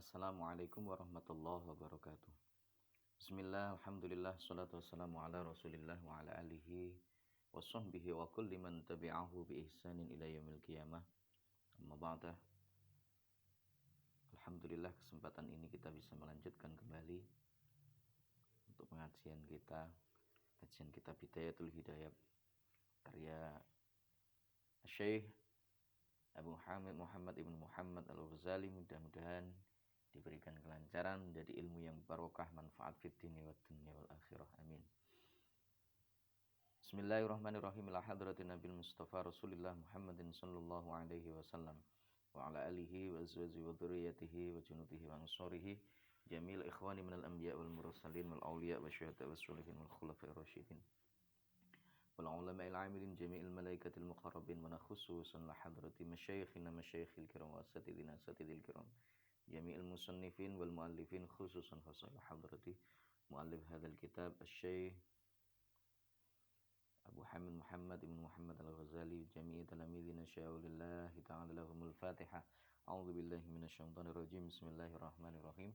Assalamualaikum warahmatullahi wabarakatuh. Bismillah, alhamdulillah, salatu wassalamu ala rasulillah wa ala alihi wa sahbihi wa kulli man tabi'ahu bi ihsanin ila yaumil qiyamah. Amma ba'dah. Alhamdulillah kesempatan ini kita bisa melanjutkan kembali untuk pengajian kita. Kajian kitab Bidayatul Hidayah karya Syekh Abu Hamid Muhammad ibn Muhammad Al-Ghazali. Mudah-mudahan diberikan kelancaran menjadi ilmu yang barokah, manfaat fid dini wad dunya wal akhirah. Amin. Bismillahirrahmanirrahim. Ila hadratin Nabil Mustafa Rasulillah Muhammadin sallallahu alaihi wasallam wa ala alihi wa azwajihi wa dzurriyyatihi wa junudihi wa ansarihi jamil ikhwani minal anbiya wal mursalin wal awliya wa syuhada was sholihin wal khulafa'ir rasyidin wal ulama'il amilin jami'il malaikatil muqarrabin wa khususan la hadrati masyayikhina masyayikhil kiram wa asatidina asatidil kiram jami'il musannifin wal muallifin khususan khasal hadrati muallif hadzal kitab asy-syekh Abu Hamid Muhammad ibn Muhammad Al-Ghazali jami'i talamidina sya'ulillahi ta'ala lahumul fatihah. A'udzu billahi minasyaitonir rajim. Bismillahirrahmanirrahim.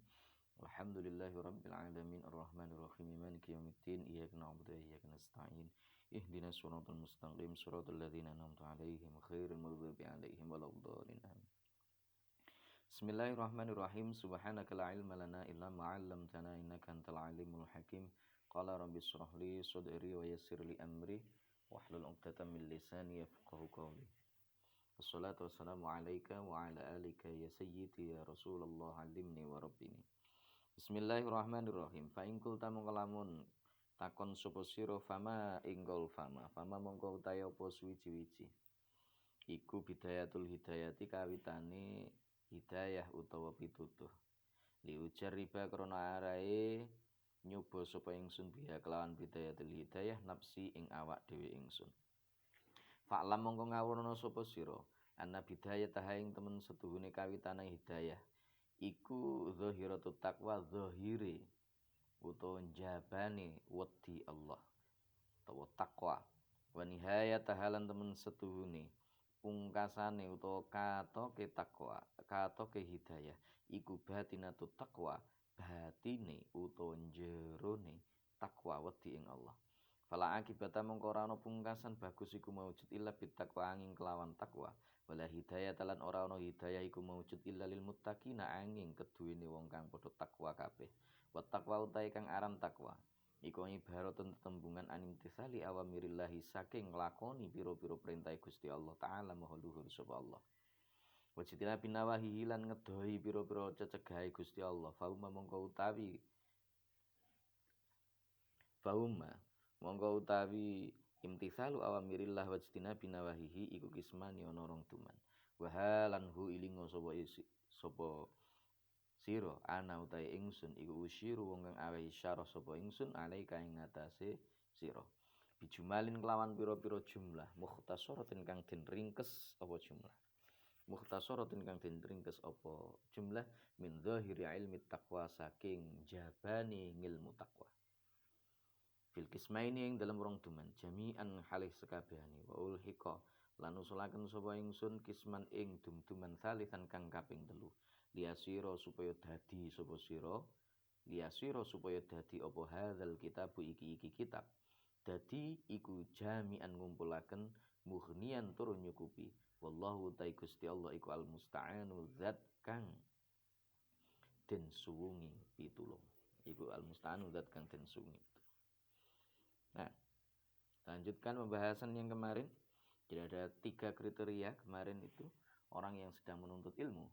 Alhamdulillahi rabbil alamin arrahmanir rahim maliki yaumiddin iyyaka na'budu wa iyyaka nasta'in ihdinas siratal mustaqim siratal ladzina an'amta 'alaihim ghairil maghdubi 'alaihim waladdallin. Bismillahirrahmanirrahim. Subhanaka la ilma lana illa ma 'allamtana innaka antal alimul hakim. Qala rabbi shrah li sadri wa yassir li amri wahlul 'uqdatam min lisani yafqahu qawli. Wassalatu wassalamu alayka wa ala alika ya sayyidi ya Rasulullah alimni wa rabbini. Bismillahirrahmanirrahim. Fa in qulta mongkolamun takon sapa sira fama ingkul fama mongko utahe apa suwiji-wiji. Iku bidayatul hidayati kawitane hidayah utawa pitutuh. Li ujar riba krana arae nyoba sapa ingsun biha kelawan bidayatul hidayah nafsi ing awak dhewe ingsun. Fa'lam mongko ngawurna sapa sira ana bidayah tahaing temen setuhune kawitane hidayah iku zahiratut taqwa zahire utawa njabane wedi Allah utawa takwa wa nihayat tahalan temen setuhune pungkasane utawa katoke takwa katoke hidayah iku batinatut taqwa batine utawa jerone takwa wedi ing Allah. Fala akibata mongko ora ana pungkasan bagus iku maujud illa bittaqwa angin kelawan takwa. Wala hidayah talan ora ana hidayah iku maujud illa lil muttaqina angin keduwene wong kang padha takwa kabeh. Wa taqwa utahe kang aran takwa iku ibaratun tetembungan animtisali awamirillahi saking nglakoni pira-pira perintah Gusti Allah taala maha luhur sapa Allah. Wajitina binawahi hilan ngedohi pira-pira cecegahe Gusti Allah. Fauma mongko utawi imtithalu awamirillah wajtina binawahihi iku kismani ana rong tuman. Wa halanhu ilingo sapa sira ana utahe ingsun iku usyiru wong kang awe isyarah sapa ingsun alaika ing ngatasé sira. Bijumalin kelawan pira-pira jumlah mukhtasaratin kang den ringkes apa jumlah. Mukhtasaratin kang den ringkes apa jumlah min zahiri ilmi taqwa saking jabani ngilmu takwa. Fil kismaini ing dalam rong duman jami'an halih sekabehane wa ulhiqa lan usulaken sapa ingsun kisman ing dum-duman salisan kang kaping 3 liasira supaya dadi sapa sira liasira supaya dadi apa hadzal kitabu iki kitab dadi iku jami'an ngumpulaken mughniyan tur nyukupi wallahu ta'ala Gusti Allah iku al musta'anu zat kang den suwungi pitulung iku al musta'anu zat kang den suwungi. Nah, lanjutkan pembahasan yang kemarin. Jadi ada 3 kriteria kemarin itu orang yang sedang menuntut ilmu.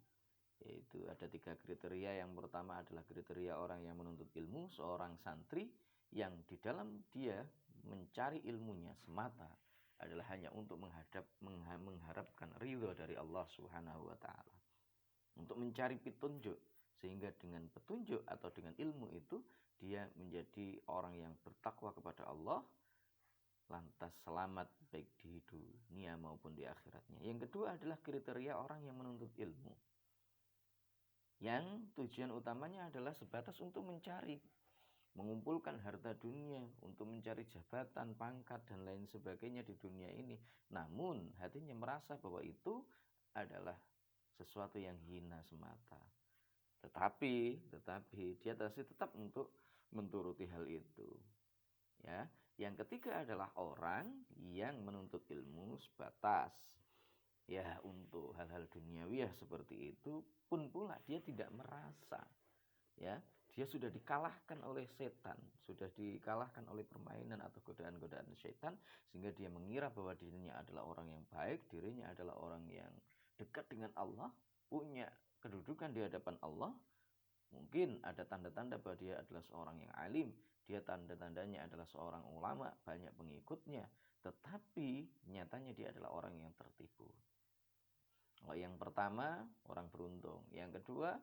Yaitu ada 3 kriteria. Yang pertama adalah kriteria orang yang menuntut ilmu, seorang santri yang di dalam dia mencari ilmunya semata adalah hanya untuk mengharapkan ridho dari Allah Subhanahu wa taala. Untuk mencari petunjuk sehingga dengan petunjuk atau dengan ilmu itu dia menjadi orang yang bertakwa kepada Allah lantas selamat baik di dunia maupun di akhiratnya. Yang kedua adalah kriteria orang yang menuntut ilmu yang tujuan utamanya adalah sebatas untuk mencari mengumpulkan harta dunia, untuk mencari jabatan, pangkat dan lain sebagainya di dunia ini. Namun hatinya merasa bahwa itu adalah sesuatu yang hina semata. Tetapi dia masih tetap untuk menturuti hal itu. Ya, yang ketiga adalah orang yang menuntut ilmu sebatas ya untuk hal-hal duniawi ya seperti itu pun pula dia tidak merasa ya dia sudah dikalahkan oleh setan, sudah dikalahkan oleh permainan atau godaan-godaan setan sehingga dia mengira bahwa dirinya adalah orang yang baik, dirinya adalah orang yang dekat dengan Allah, punya kedudukan di hadapan Allah. Mungkin ada tanda-tanda bahwa dia adalah seorang yang alim, dia tanda-tandanya adalah seorang ulama, banyak pengikutnya, tetapi nyatanya dia adalah orang yang tertipu. Oh, yang pertama, orang beruntung. Yang kedua,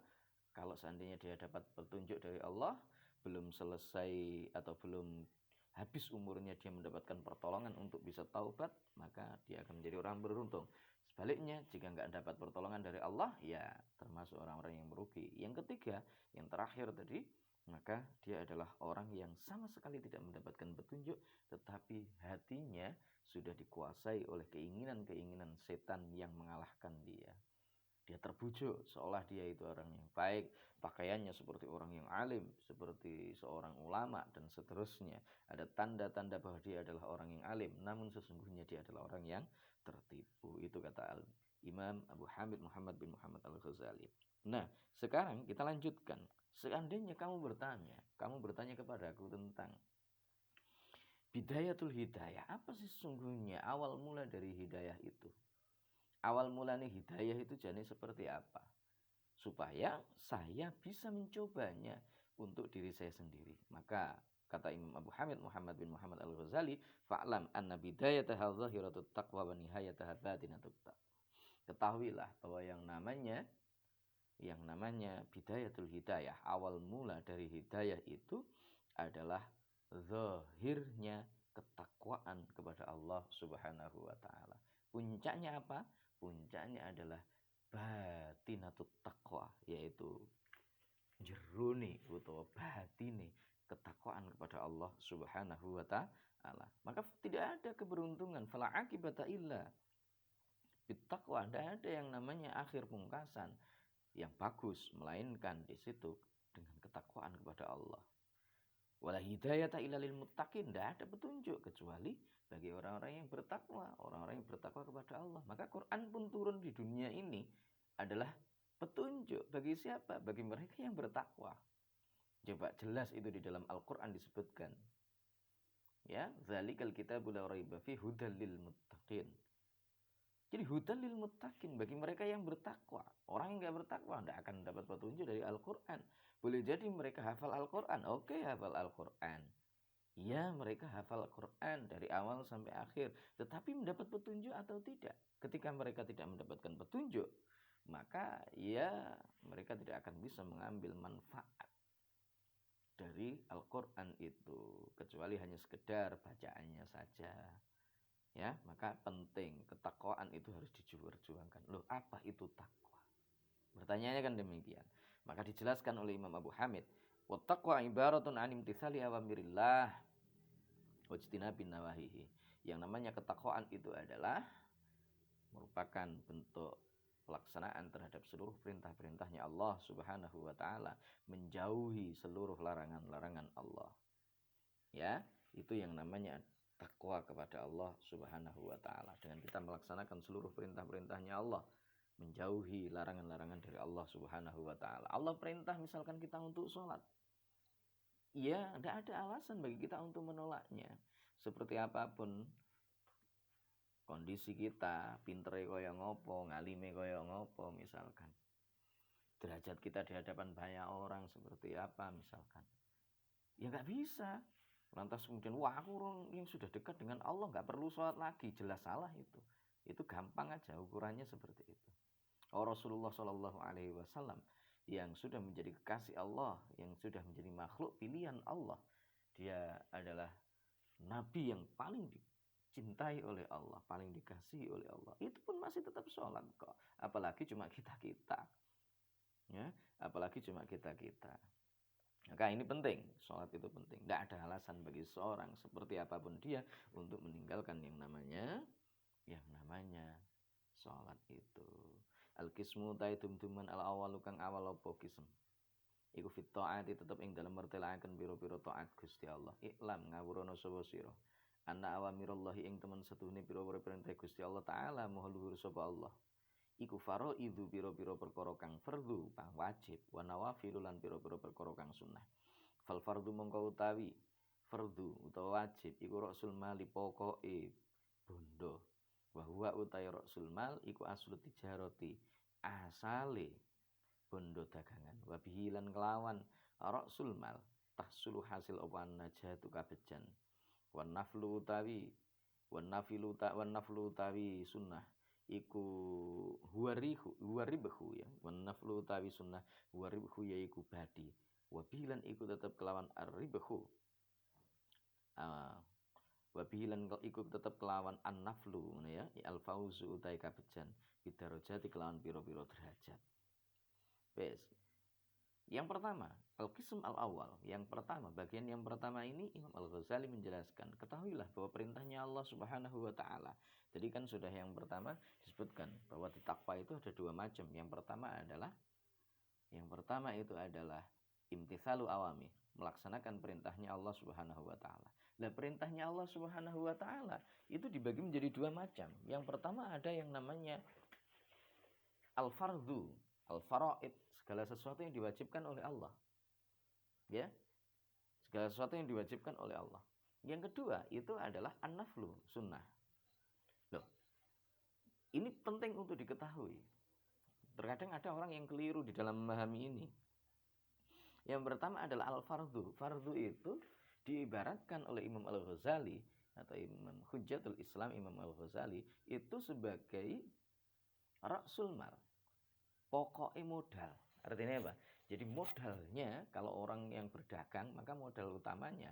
kalau seandainya dia dapat petunjuk dari Allah, belum selesai atau belum habis umurnya dia mendapatkan pertolongan untuk bisa taubat, maka dia akan menjadi orang beruntung. Sebaliknya, jika nggak dapat pertolongan dari Allah, ya termasuk orang-orang yang merugi. Yang ketiga, yang terakhir tadi, maka dia adalah orang yang sama sekali tidak mendapatkan petunjuk, tetapi hatinya sudah dikuasai oleh keinginan-keinginan setan yang mengalahkan dia. Dia terbujuk seolah dia itu orang yang baik, pakaiannya seperti orang yang alim, seperti seorang ulama dan seterusnya. Ada tanda-tanda bahwa dia adalah orang yang alim, namun sesungguhnya dia adalah orang yang tertipu. Itu kata Imam Abu Hamid Muhammad bin Muhammad Al-Ghazali. Nah, sekarang kita lanjutkan. Seandainya kamu bertanya kepada aku tentang Bidayatul hidayah. Apa sih sesungguhnya awal mula dari hidayah itu? Awal mulanya hidayah itu jadi seperti apa? Supaya saya bisa mencobanya untuk diri saya sendiri. Maka kata Imam Abu Hamid Muhammad bin Muhammad Al-Ghazali, fa'lam anna bidayataha zahiratut taqwa wa nihayataha batinatut taqwa. Ketahuilah bahwa yang namanya bidayatul hidayah, awal mula dari hidayah itu adalah zahirnya ketakwaan kepada Allah Subhanahu wa taala. Puncaknya apa? Puncaknya adalah batinatut taqwa, yaitu jerone utawa batine ketakwaan kepada Allah Subhanahu wa taala. Maka tidak ada keberuntungan, fala akibata illa bittaqwa. Tidak ada yang namanya akhir pungkasan yang bagus, melainkan di situ dengan ketakwaan kepada Allah. Wala hidayata illa lil muttaqin. Tidak ada petunjuk kecuali bagi orang-orang yang bertakwa, orang-orang yang bertakwa kepada Allah. Maka Quran pun turun di dunia ini adalah petunjuk bagi siapa? Bagi mereka yang bertakwa. Coba jelas itu di dalam Al-Quran disebutkan. Ya, zalikal kitabul la raiba fi hudal lil muttaqin. Jadi hudan lil muttaqin, bagi mereka yang bertakwa. Orang yang nggak bertakwa tidak akan dapat petunjuk dari Al-Quran. Boleh jadi mereka hafal Al-Quran. Oke, hafal Al-Quran. Ya, mereka hafal Al-Quran dari awal sampai akhir. Tetapi mendapat petunjuk atau tidak? Ketika mereka tidak mendapatkan petunjuk, maka ya mereka tidak akan bisa mengambil manfaat dari Al-Quran itu. Kecuali hanya sekedar bacaannya saja. Ya, maka penting ketakwaan itu harus dijuangkan. Loh, apa itu takwa? Bertanyanya kan demikian. Maka dijelaskan oleh Imam Abu Hamid, wa taqwa ibaratun an imtithali awamirillah wajtinabin nawahihi. Yang namanya ketakwaan itu adalah merupakan bentuk pelaksanaan terhadap seluruh perintah-perintahnya Allah Subhanahu wa taala, menjauhi seluruh larangan-larangan Allah. Ya, itu yang namanya takwa kepada Allah Subhanahu wa taala. Dengan kita melaksanakan seluruh perintah-perintahnya Allah, menjauhi larangan-larangan dari Allah Subhanahu wa taala. Allah perintah misalkan kita untuk sholat. Ya, tidak ada alasan bagi kita untuk menolaknya. Seperti apapun kondisi kita, pintere kaya ngopo, ngalime kaya ngopo misalkan. Derajat kita di hadapan banyak orang seperti apa misalkan. Ya nggak bisa. Lantas kemudian, wah aku orang yang sudah dekat dengan Allah, nggak perlu sholat lagi. Jelas salah itu. Itu gampang aja ukurannya seperti itu. Rasulullah Shallallahu Alaihi Wasallam yang sudah menjadi kekasih Allah, yang sudah menjadi makhluk pilihan Allah. Dia adalah nabi yang paling dicintai oleh Allah, paling dikasihi oleh Allah. Itu pun masih tetap sholat kok. Apalagi cuma kita-kita. Ya, apalagi cuma kita-kita. Maka ini penting, sholat itu penting. Tidak ada alasan bagi seorang seperti apapun dia untuk meninggalkan yang namanya sholat itu. Al-kismu taidum duman al-awalu kang awal opo kism. iku fit taati tetep ing dalem mertelakaken pira-pira taat Gusti Allah. Iklam ngawurono sapa sira. Anna awamirallahi ing temen setuhune pira-pira perintah Gusti Allah taala maha luhur sapa Allah. Iku faraidu pira-pira perkara kang fardhu kang wajib wa nawafilu lan pira-pira perkara kang sunnah. Fal fardhu mongko utawi fardhu utawa wajib iku rasul mali pokoke bondo. Wa huwa utai rasul mal iku aslu tijarati asale bondo dagangan. Wa bihi lan kelawan rasul mal tahsulu hasil apa najatu kabejan. Wan naflu utawi wan naflu utawi sunnah iku huwaribahu ya. Wan naflu utawi sunnah huwaribahu yaiku badi. Wa bilan iku tetep kelawan arribahu. Wa bilan iku tetep kelawan an-naflu ya, al fauzu utai kabejan bidarajati kelawan pira-pira derajat. Wes. Yang pertama, al-qism al-awwal. Yang pertama, bagian yang pertama ini Imam Al-Ghazali menjelaskan, ketahuilah bahwa perintahnya Allah Subhanahu wa taala. Jadi kan sudah yang pertama disebutkan bahwa di takwa itu ada dua macam. Yang pertama itu adalah imtitsalu awami, melaksanakan perintahnya Allah Subhanahu wa taala. Nah, perintahnya Allah Subhanahu wa taala itu dibagi menjadi dua macam. Yang pertama ada yang namanya al-fardhu, al-faraid, segala sesuatu yang diwajibkan oleh Allah. Ya. Segala sesuatu yang diwajibkan oleh Allah. Yang kedua itu adalah an-naflu, sunnah. Loh. Ini penting untuk diketahui. Terkadang ada orang yang keliru di dalam memahami ini. Yang pertama adalah al-fardhu. Fardhu itu diibaratkan oleh Imam Al-Ghazali atau Imam Hujjatul Islam Imam Al-Ghazali itu sebagai rasul mal. Pokoknya modal. Artinya apa? Jadi modalnya kalau orang yang berdagang maka modal utamanya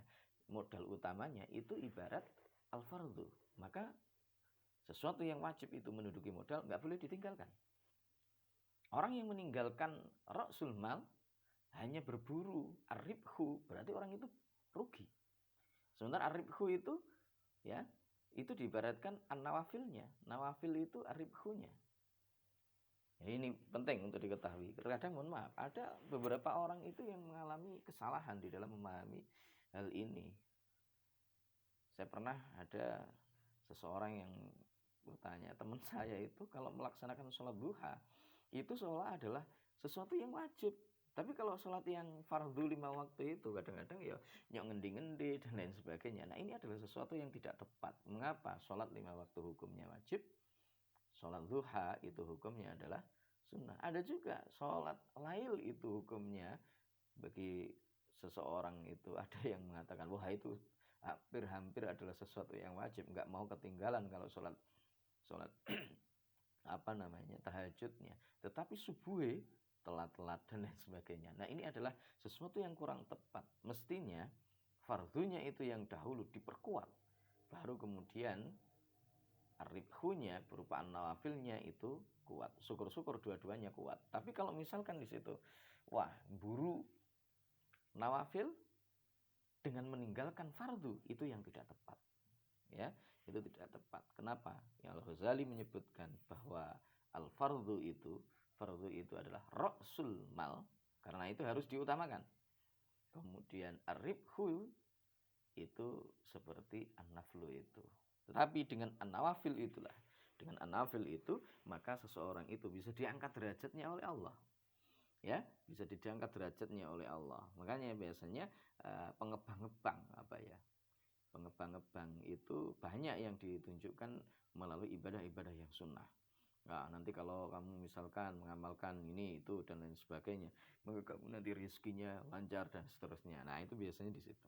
itu ibarat al-fardhu. Maka sesuatu yang wajib itu menduduki modal nggak boleh ditinggalkan. Orang yang meninggalkan rasul mal hanya berburu ar-ribhu, berarti orang itu rugi. Sementara ar-ribhu itu ya, itu diibaratkan an-nawafilnya. Nawafil itu ar-ribhunya. Ya, ini penting untuk diketahui. Terkadang mohon maaf, ada beberapa orang itu yang mengalami kesalahan di dalam memahami hal ini. Saya pernah ada seseorang yang bertanya, teman saya itu kalau melaksanakan sholat duha itu seolah adalah sesuatu yang wajib. Tapi kalau sholat yang fardhu 5 waktu itu kadang-kadang ya nyok ngendi-ngendi dan lain sebagainya. Nah, ini adalah sesuatu yang tidak tepat. Mengapa? Sholat 5 waktu hukumnya wajib, sholat duha itu hukumnya adalah sunnah. Ada juga sholat lail itu hukumnya bagi seseorang itu ada yang mengatakan wah itu hampir adalah sesuatu yang wajib, nggak mau ketinggalan kalau sholat tahajudnya. Tetapi subuh telat-telat dan lain sebagainya. Nah, ini adalah sesuatu yang kurang tepat. Mestinya fardhunya itu yang dahulu diperkuat, baru kemudian ribhunya berupa nawafilnya itu kuat. Syukur-syukur dua-duanya kuat. Tapi kalau misalkan di situ wah buru nawafil dengan meninggalkan fardhu, itu yang tidak tepat. Ya, itu tidak tepat. Kenapa? Yang Al-Ghazali menyebutkan bahwa al-fardhu itu adalah ra'sul mal, karena itu harus diutamakan. Kemudian ar-ribhu itu seperti an-naflu itu. Tetapi dengan an-nawafil itulah, dengan an-nawafil itu maka seseorang itu bisa diangkat derajatnya oleh Allah. Ya, bisa diangkat derajatnya oleh Allah. Makanya biasanya pengebang-ngebang pengebang-ngebang itu banyak yang ditunjukkan melalui ibadah-ibadah yang sunnah. Nah, nanti kalau kamu misalkan mengamalkan ini, itu, dan lain sebagainya, maka kamu nanti rezekinya lancar dan seterusnya. Nah, itu biasanya di situ.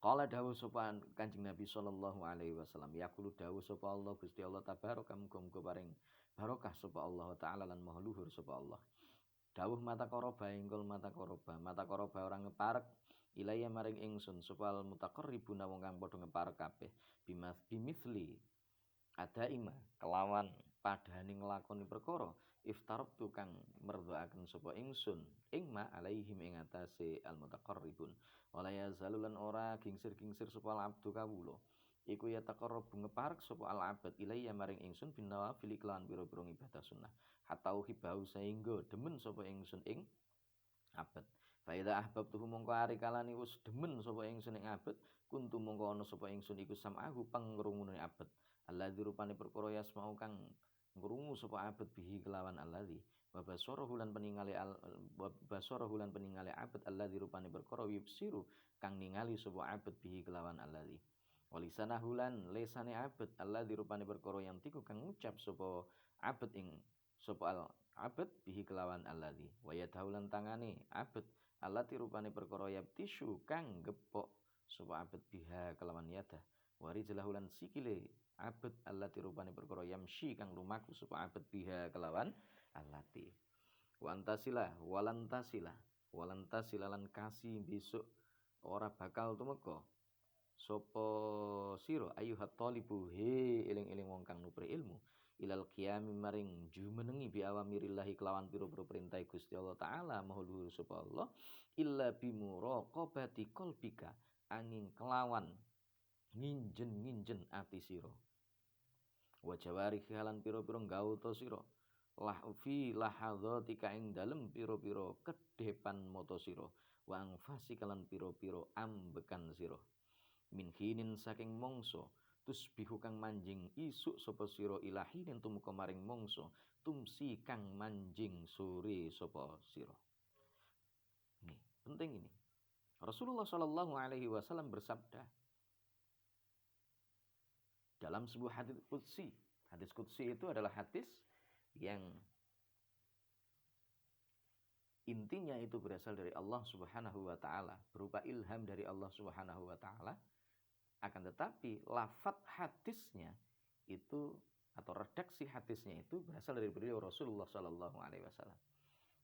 Qala dawuh sapa Kanjeng Nabi sallallahu alaihi wasallam, yaqulu dawuh sapa Allah Gusti Allah tabaraka muga-muga paring barokah sapa Allah taala lan maha luhur sapa Allah. Dawuh mata koroba engkol mata koroba orang ngeparek ilaya maring ingsun supal mutaqarribuna wong kang padha ngeparek kabeh bimithli ada ima kelawan padane nglakoni perkara iftarab tukang merdoaken sapa ingsun ingma alaihim ing atase al mutaqarribun wala yazalulan ora gingsir-gingsir sapa abdu kawula iku ya taqarrab ngeparek sapa al abad ilaya maring ingsun binawafil iklan pira-pira ibadah sunnah atau hibau sehingga demen sapa ingsun ing abad. Fa idza ahbabtuhu mongko ari kalane wis demen sapa ingsun ing abad, kuntu mongko ana sapa ingsun iku sam'ahu pangrungune abad. Alladzi rupane perkara yasma'u kang ngrungu sapa abad bihi kelawan alladzi wa basarahu lan peningale abad alladzi rupane perkara yubsiru kang ningali sapa abad bihi kelawan alladzi. Walisanahu lan lesane abad alladzi rupane perkara yang tiku kang ngucap sapa abad ing sapa al abad bihi kelawan alladzi wa yadhaulan tangane abad allati rupane perkara yabtishu kang gepok sapa abad biha kelawan yadah wari jelahulan sikile abad allati rupane perkara yamshi kang lumaku sapa abad biha kelawan allati walantasilah lan kasih besok ora bakal tumeka sapa sira ayuhat talibu he eling-eling wong kang nupri ilmu ilal qiyami maring jumenengi bi awamirillahi kelawan pira-pira perintah Gusti Allah taala maha luhur sapa Allah illa bi muraqabati qalbika angin kelawan nginjen-nginjen ati sira wa jawarihi halan pira-pira gauta sira lah fi lahadzatika ing dalem pira-pira kedepan mata sira wa angfasi kalan pira-pira ambekan sira min hinin saking mangsa tusbihu kang manjing isuk sapa sira ilahinin tumeka maring mangsa tumsi kang manjing sore sapa sira. Ini penting ini. Rasulullah Shallallahu Alaihi Wasallam bersabda dalam sebuah hadis qudsi. Hadis qudsi itu adalah hadis yang intinya itu berasal dari Allah Subhanahu wa taala, berupa ilham dari Allah Subhanahu wa taala. Akan tetapi lafaz hadisnya itu atau redaksi hadisnya itu berasal dari beliau Rasulullah Shallallahu Alaihi Wasallam.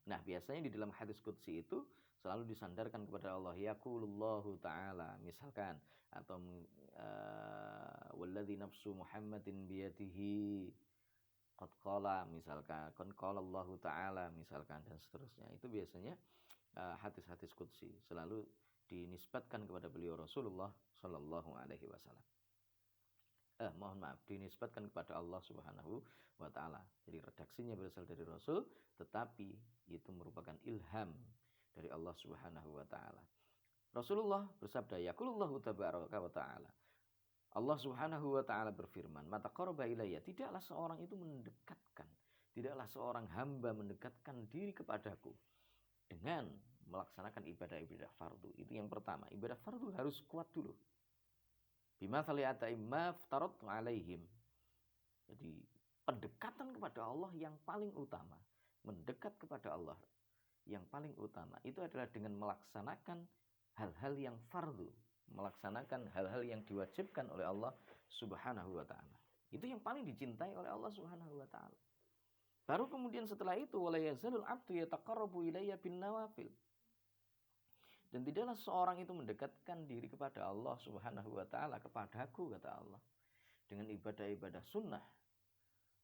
Nah biasanya di dalam hadis qudsi itu selalu disandarkan kepada Allah yaqulullahu ta'ala misalkan atau walladzi nafsu Muhammadin biyadihi qad qala misalkan qad qala Allah ta'ala misalkan dan seterusnya. Itu biasanya hadis-hadis qudsi selalu dinisbatkan kepada beliau Rasulullah Shallallahu Alaihi Wasallam. Mohon maaf, dinisbatkan kepada Allah Subhanahu wa taala. Jadi redaksinya berasal dari Rasul, tetapi itu merupakan ilham dari Allah Subhanahu wa taala. Rasulullah bersabda, yaqulullahu tabaraka wa taala. Allah Subhanahu wa taala berfirman, "Mata qaraba ilayya," tidaklah seorang itu mendekatkan, tidaklah seorang hamba mendekatkan diri kepadaku dengan melaksanakan ibadah-ibadah fardu. Itu yang pertama. Ibadah fardu harus kuat dulu. Bima sali'ata imma ftaratu alaihim. Jadi pendekatan kepada Allah yang paling utama, mendekat kepada Allah yang paling utama itu adalah dengan melaksanakan hal-hal yang fardu, melaksanakan hal-hal yang diwajibkan oleh Allah Subhanahu wa taala. Itu yang paling dicintai oleh Allah Subhanahu wa taala. Baru kemudian setelah itu wala yazalul abdu yataqarrabu ilayya bin nawafil. Dan tidaklah seorang itu mendekatkan diri kepada Allah Subhanahu wa taala, kepadaku kata Allah, dengan ibadah-ibadah sunnah.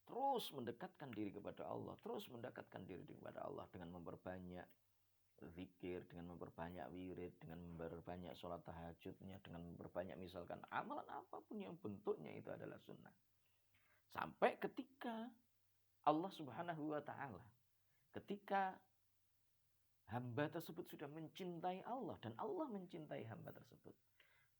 Terus mendekatkan diri kepada Allah, terus mendekatkan diri kepada Allah dengan memperbanyak zikir, dengan memperbanyak wirid, dengan memperbanyak sholat tahajudnya, dengan memperbanyak misalkan amalan apapun yang bentuknya itu adalah sunnah. Sampai ketika Allah Subhanahu wa taala, ketika hamba tersebut sudah mencintai Allah dan Allah mencintai hamba tersebut,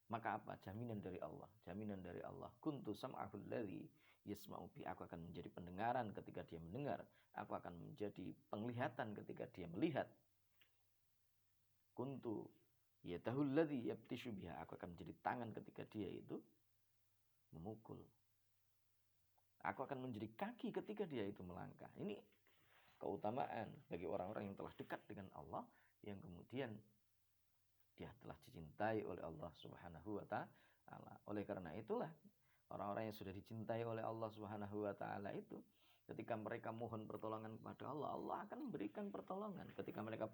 maka apa? Jaminan dari Allah. Jaminan dari Allah. Kuntu sam'ahul ladzi yasma'u bi. Aku akan menjadi pendengaran ketika dia mendengar. Aku akan menjadi penglihatan ketika dia melihat. Kuntu yadahul ladzi yabtishu biha. Aku akan menjadi tangan ketika dia itu memukul. Aku akan menjadi kaki ketika dia itu melangkah. Ini keutamaan bagi orang-orang yang telah dekat dengan Allah, yang kemudian dia telah dicintai oleh Allah Subhanahu wa taala. Oleh karena itulah orang-orang yang sudah dicintai oleh Allah Subhanahu wa taala itu ketika mereka mohon pertolongan kepada Allah, Allah akan memberikan pertolongan. Ketika mereka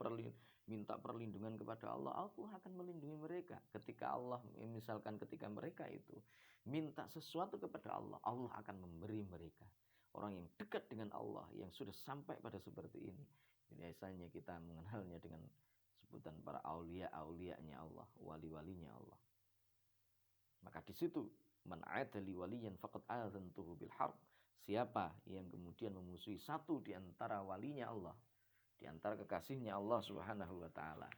minta perlindungan kepada Allah, Allah akan melindungi mereka. Ketika Allah misalkan ketika mereka itu minta sesuatu kepada Allah, Allah akan memberi mereka. Orang yang dekat dengan Allah, yang sudah sampai pada seperti ini, biasanya kita mengenalnya dengan sebutan para aulia-aulianya Allah, wali-walinya Allah. Maka di situ man adali waliyan faqad adzantuhu bil harb. Siapa yang kemudian memusuhi satu di antara walinya Allah, di antara kekasihnya Allah Subhanahu wa taala.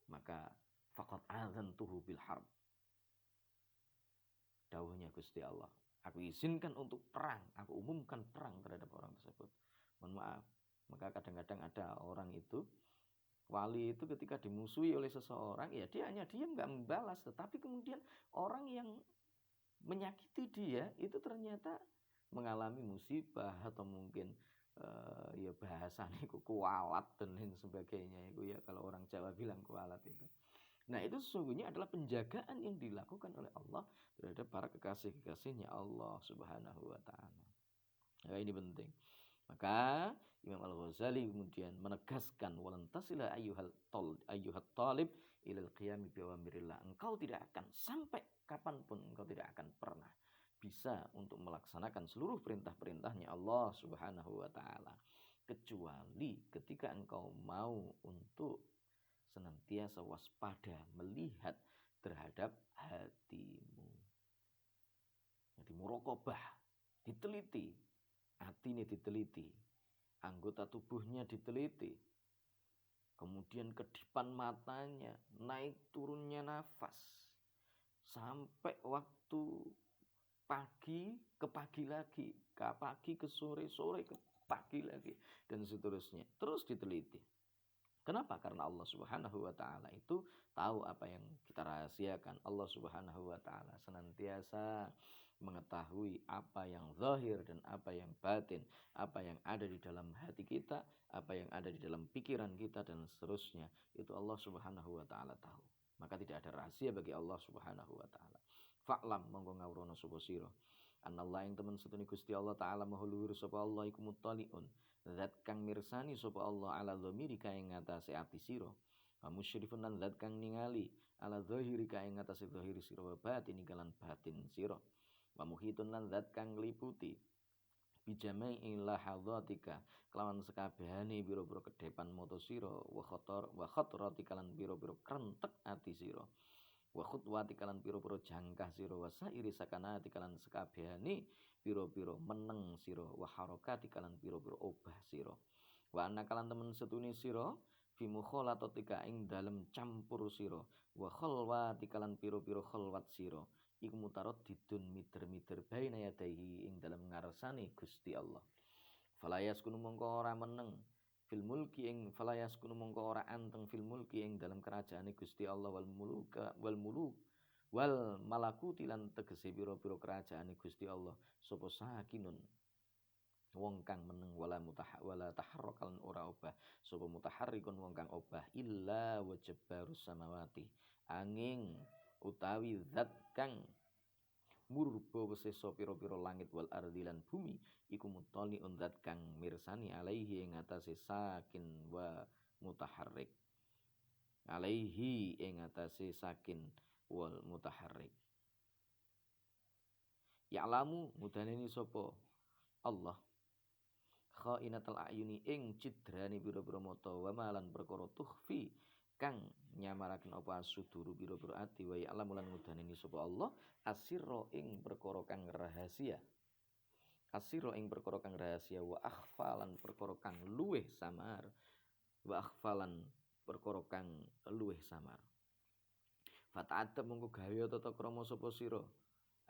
Maka faqad adzantuhu bil harb. Dawuhnya Gusti Allah, aku izinkan untuk perang, aku umumkan perang terhadap orang tersebut. Mohon maaf, maka kadang-kadang ada orang itu, wali itu ketika dimusuhi oleh seseorang, ya dia hanya diam nggak membalas, tetapi kemudian orang yang menyakiti dia itu ternyata mengalami musibah atau mungkin ya bahasanya itu kualat dan lain sebagainya itu ya, kalau orang Jawa bilang kualat itu. Nah, itu sesungguhnya adalah penjagaan yang dilakukan oleh Allah terhadap para kekasih-kekasihnya Allah Subhanahu wa taala. Nah, ini penting. Maka Imam Al-Ghazali kemudian menegaskan walantasila ayyuhat talib ilal qiyami biawamirillah. Engkau tidak akan sampai kapanpun engkau tidak akan pernah bisa untuk melaksanakan seluruh perintah-perintahnya Allah Subhanahu wa taala, kecuali ketika engkau mau untuk senantiasa waspada melihat terhadap hatimu. Jadi muraqabah, diteliti, hati ini diteliti, anggota tubuhnya diteliti, kemudian kedipan matanya, naik turunnya nafas, sampai waktu pagi ke pagi lagi, ke pagi ke sore, sore ke pagi lagi, dan seterusnya. Terus diteliti. Kenapa? Karena Allah Subhanahu wa taala itu tahu apa yang kita rahasiakan. Allah Subhanahu wa taala senantiasa mengetahui apa yang zahir dan apa yang batin, apa yang ada di dalam hati kita, apa yang ada di dalam pikiran kita dan seterusnya. Itu Allah Subhanahu wa taala tahu. Maka tidak ada rahasia bagi Allah Subhanahu wa taala. Fa'lam monggo ngawrono sapa sira. Anallah ing temen setune Gusti Allah taala maha luhur sapa Allah iku muttaliun. Zat kang mirsani sapa Allah ala dhamiri ka ing ngatasé ati sira. Wa musyrifun lan zat kang ningali ala zahiri ka ing ngatasé zahiri sira wa batin kalan batin sira. Wa muhitun lan zat kang ngliputi bijamai lahadzatika kelawan sekabehane pira-pira kedepan mata sira wa khatrati kalan pira-pira krentek ati sira. Wa khutwati kalan pira-pira jangkah sira wa sairi sakanati kalan sekabehane pira-pira meneng sira wa harakati kalan pira-pira obah sira wa ana kalan temen setune sira fi mukhalatatika ing dalem campur sira wa khalwati kalan pira-pira khalwat sira iku mutaraddidun mider-mider baina yadaihi ing dalem ngarsane Gusti Allah. Falayas kunu mongko ora meneng fil mulki ing falayas kunu mongko ora anteng fil mulki ing dalam kerajaane Gusti Allah wal muluk wal malakuti lan tegese pira-pira kerajaane Gusti Allah sapa sakinun wong kang meneng wala taharrakalan ora obah sapa mutaharrikun wong kang obah illa wajbarus samawati angin utawi zat kang murba wesesa pira-pira langit wal ardi lan bumi iku mutali undat kang mirsani alaihi ing atase sakin wa mutaharrik alaihi ing atase sakin wal mutaharrik ya'lamu mudaneni sapa Allah khainatul ayuni ing cidrane pira-pira mata wa malan perkara tukhfi kang nyamaraken apa asuduru pira-pira ati wa ya'lamu lan mudaneni sapa Allah asirra ing perkara kang rahasia asira ing perkara kang rahasia wa akhfalan perkara kang luweh samar wa akhfalan perkara kang luweh samar fata'addab mongko gawe tata krama sapa sira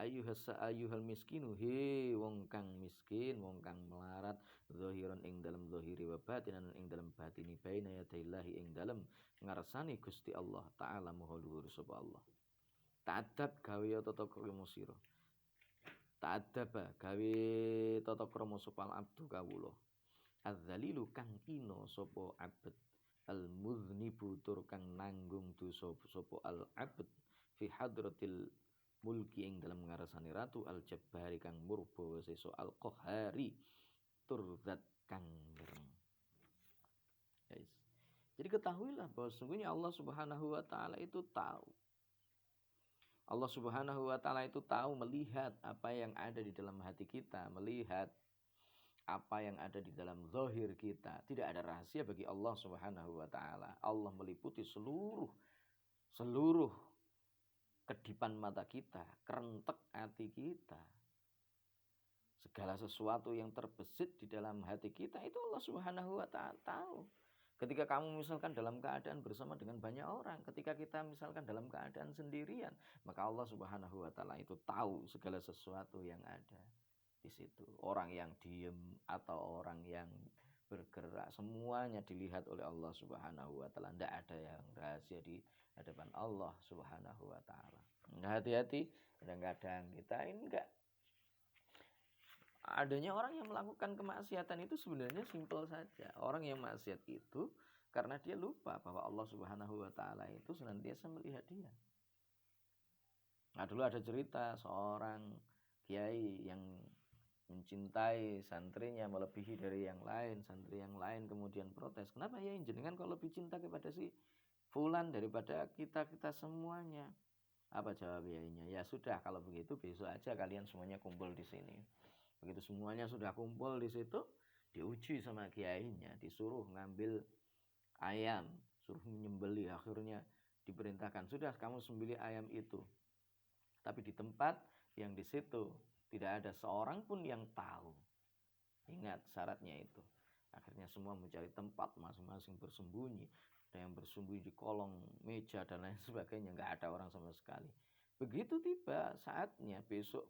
ayyuhal miskinu he wong kang miskin wong kang melarat zahiran ing dalem zahiri wa batinan ing dalem batini baina yadaillahi ing dalem ngarsane Gusti Allah taala maha luhur sapa Allah. Ta'addab gawe tata krama sira ta'addaba gawe tata krama sapa abdu kawula adzalilu kang ina sapa abd al muznibu tur kang nanggung dosa sapa al abd fi hadratil mulki ing dalam ngarsane ratu al jabbari kang murba wesesa al qahari tur zat kang mireng. Guys, jadi ketahuilah bahwa sesungguhnya Allah Subhanahu wa taala itu tahu. Allah Subhanahu wa taala itu tahu, melihat apa yang ada di dalam hati kita, melihat apa yang ada di dalam zahir kita. Tidak ada rahasia bagi Allah Subhanahu wa taala. Allah meliputi seluruh kedipan mata kita, kerentek hati kita. Segala sesuatu yang terbesit di dalam hati kita itu Allah Subhanahu wa taala tahu. Ketika kamu misalkan dalam keadaan bersama dengan banyak orang, ketika kita misalkan dalam keadaan sendirian, maka Allah Subhanahu wa taala itu tahu segala sesuatu yang ada di situ. Orang yang diem atau orang yang bergerak, semuanya dilihat oleh Allah Subhanahu wa taala. Tidak ada yang rahasia di hadapan Allah Subhanahu wa taala. Nah, hati-hati, kadang-kadang kita ini enggak, adanya orang yang melakukan kemaksiatan itu sebenarnya simpel saja. Orang yang maksiat itu karena dia lupa bahwa Allah Subhanahu wa taala itu senantiasa melihat dia. Nah, dulu ada cerita seorang kiai yang mencintai santrinya melebihi dari yang lain. Santri yang lain kemudian protes, "Kenapa ya jenengan kok lebih cinta kepada si fulan daripada kita-kita semuanya?" Apa jawab kiainya? "Ya sudah, kalau begitu besok aja kalian semuanya kumpul di sini." Begitu semuanya sudah kumpul di situ, diuji sama kiainya, disuruh ngambil ayam, suruh menyembelih. Akhirnya diperintahkan, "Sudah kamu sembelih ayam itu. Tapi di tempat yang di situ tidak ada seorang pun yang tahu." Ingat syaratnya itu. Akhirnya semua mencari tempat masing-masing bersembunyi. Ada yang bersembunyi di kolong meja dan lain sebagainya. Nggak ada orang sama sekali. Begitu tiba saatnya besok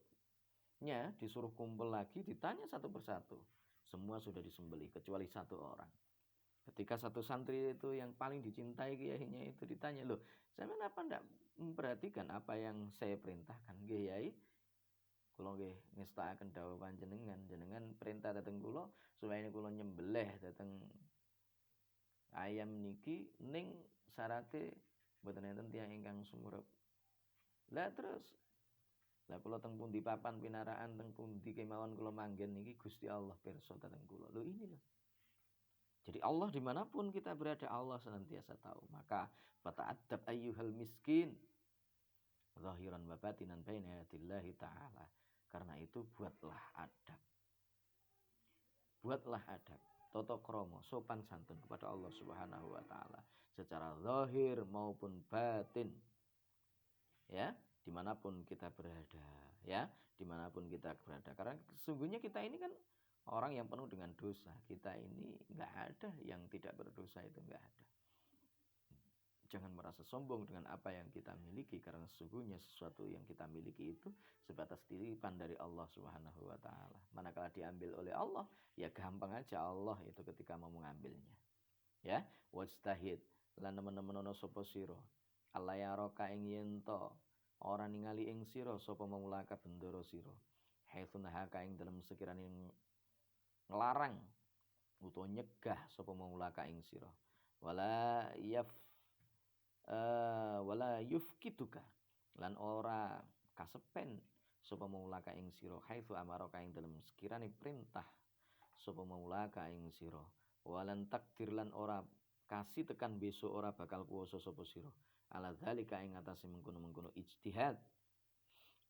disuruh kumpul lagi, ditanya satu persatu. Semua sudah disembelih kecuali satu orang. Ketika satu santri itu yang paling dicintai kiainya itu ditanya, "Loh, saya kenapa tidak memperhatikan apa yang saya perintahkan?" "Kiai, kula nggih ngestakaken dawuh panjenengan, jenengan perintah dhateng kula supaya kula nyembelih dhateng ayam niki ning syarate mboten enten tiyang ingkang sumurep. Lah terus lah kula teng pundi papan pinaraan teng pundi kemawon kula manggen niki Gusti Allah pirsa dhateng kula." Loh ini loh. Jadi Allah dimanapun kita berada, Allah senantiasa tahu. Maka fata'addab ayyuhal miskin zahiran wa batinan baina yadillahi ta'ala. Karena itu buatlah adab. Buatlah adab, tata krama, sopan santun kepada Allah Subhanahu wa taala secara zahir maupun batin. Ya, dimanapun kita berada, ya, dimanapun kita berada. Karena sesungguhnya kita ini kan orang yang penuh dengan dosa. Kita ini nggak ada yang tidak berdosa, itu nggak ada. Jangan merasa sombong dengan apa yang kita miliki, karena sesungguhnya sesuatu yang kita miliki itu sebatas titipan dari Allah Subhanahu wa taala. Manakala diambil oleh Allah, ya gampang aja Allah itu ketika mau mengambilnya. Ya, wajtahid lan nemen-nemen ana sapa sira. Allah ya roka ing yen to ora ningali ing sira sapa mamulaka bendoro sira. Haitsun haka ing dalem sekirane nglarang utawa nyegah sapa mamulaka ing sira. Wala yufkituka lan ora kasepen sapa maulaka ing sira haitsu amaraka ing dalem sekirane perintah sapa maulaka ing sira walan takdir lan ora kasih tekan besok ora bakal kuwasa sapa sira ala zalika ing atase mengkono-mengkono ijtihad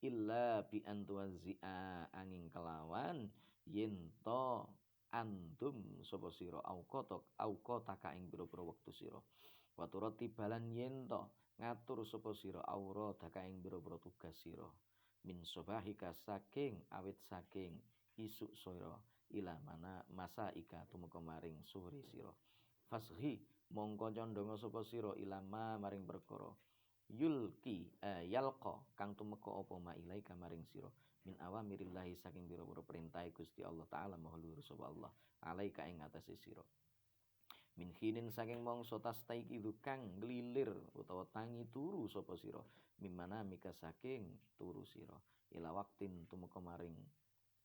illa bi antuazia angin kelawan yen to antum sapa sira auqata ka ing pira-pira wektu sira waturati balan yen to ngatur sapa sira aura daka ing pira-pira tugas sira min sobahika saking awit saking isuk sira ila mana masa ika tumeka maring sore sira fasghi mongko condonga sapa sira ilama maring perkara yalqa kang tumeka apa ma ilaika maring sira min awamirillahi saking pira-pira perintah Gusti Allah taala maha luhur sapa Allah alaika ing atase sira min khinin saking mangsa tastaiki kang glilir utawa tangi turu sapa sira mimana mika saking turu sira ila waktin tumeka maring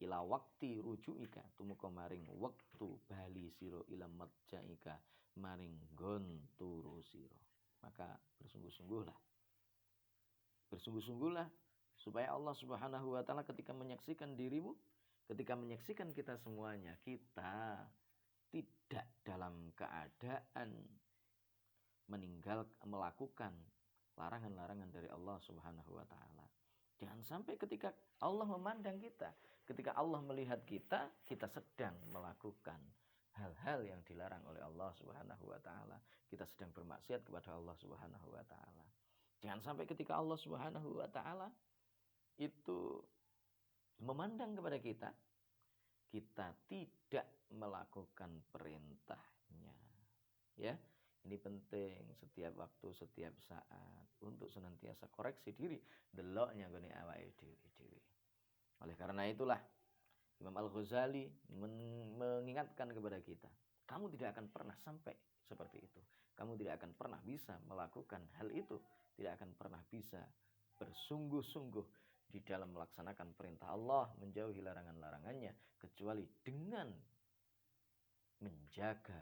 ila wakti rujuika tumeka maring wektu bali sira ila matjaika maring gon turu sira. Maka bersungguh-sungguhlah supaya Allah Subhanahu wa taala ketika menyaksikan dirimu, ketika menyaksikan kita semuanya, kita tidak dalam keadaan melakukan larangan-larangan dari Allah Subhanahu wa taala. Jangan sampai ketika Allah memandang kita, ketika Allah melihat kita, kita sedang melakukan hal-hal yang dilarang oleh Allah Subhanahu wa taala. Kita sedang bermaksiat kepada Allah Subhanahu wa taala. Jangan sampai ketika Allah Subhanahu wa taala itu memandang kepada kita, kita tidak melakukan perintahnya. Ya, ini penting setiap waktu, setiap saat untuk senantiasa koreksi diri, deloknya gone awake dhewe. Oleh karena itulah Imam Al-Ghazali mengingatkan kepada kita, kamu tidak akan pernah sampai seperti itu. Kamu tidak akan pernah bisa melakukan hal itu, tidak akan pernah bisa bersungguh-sungguh di dalam melaksanakan perintah Allah, menjauhi larangan-larangannya, kecuali dengan menjaga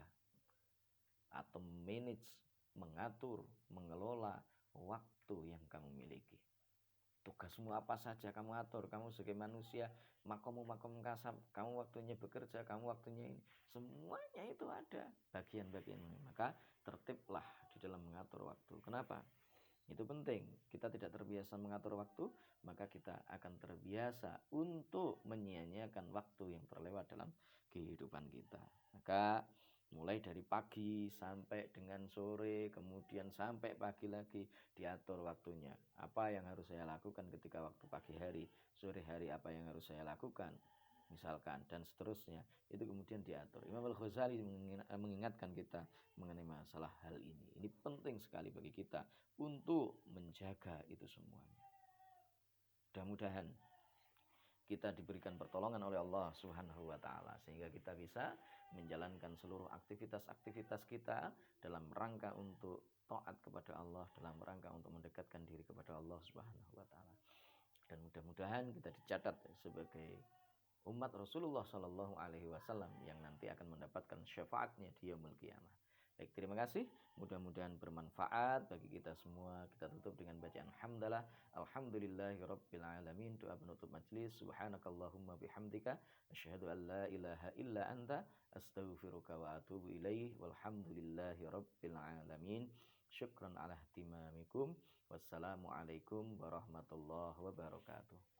atau manage, mengatur, mengelola waktu yang kamu miliki. Tugasmu apa saja kamu atur, kamu sebagai manusia, makom kasab, kamu waktunya bekerja, kamu waktunya ini, semuanya itu ada bagian-bagian. Maka tertiblah di dalam mengatur waktu. Kenapa? Itu penting. Kita tidak terbiasa mengatur waktu, maka kita akan terbiasa untuk menyia-nyiakan waktu yang terlewat dalam kehidupan kita. Maka mulai dari pagi sampai dengan sore, kemudian sampai pagi lagi, diatur waktunya. Apa yang harus saya lakukan ketika waktu pagi hari, sore hari apa yang harus saya lakukan, misalkan, dan seterusnya. Itu kemudian diatur. Imam Al-Ghazali mengingatkan kita mengenai masalah hal ini. Ini penting sekali bagi kita untuk menjaga itu semuanya. Mudah-mudahan kita diberikan pertolongan oleh Allah Subhanahu wa taala sehingga kita bisa menjalankan seluruh aktivitas-aktivitas kita dalam rangka untuk taat kepada Allah, dalam rangka untuk mendekatkan diri kepada Allah Subhanahu wa taala. Dan mudah-mudahan kita dicatat sebagai umat Rasulullah Shallallahu alaihi wasallam yang nanti akan mendapatkan syafaatnya di yaumul qiyamah. Baik, terima kasih. Mudah-mudahan bermanfaat bagi kita semua. Kita tutup dengan bacaan hamdalah. Alhamdulillahirabbil alamin. Doa penutup majelis. Subhanakallahumma bihamdika asyhadu an la ilaha illa anta astaghfiruka wa atubu ilaih. Walhamdulillahirabbil alamin. Syukran ala ihtimamikum. Wassalamualaikum warahmatullahi wabarakatuh.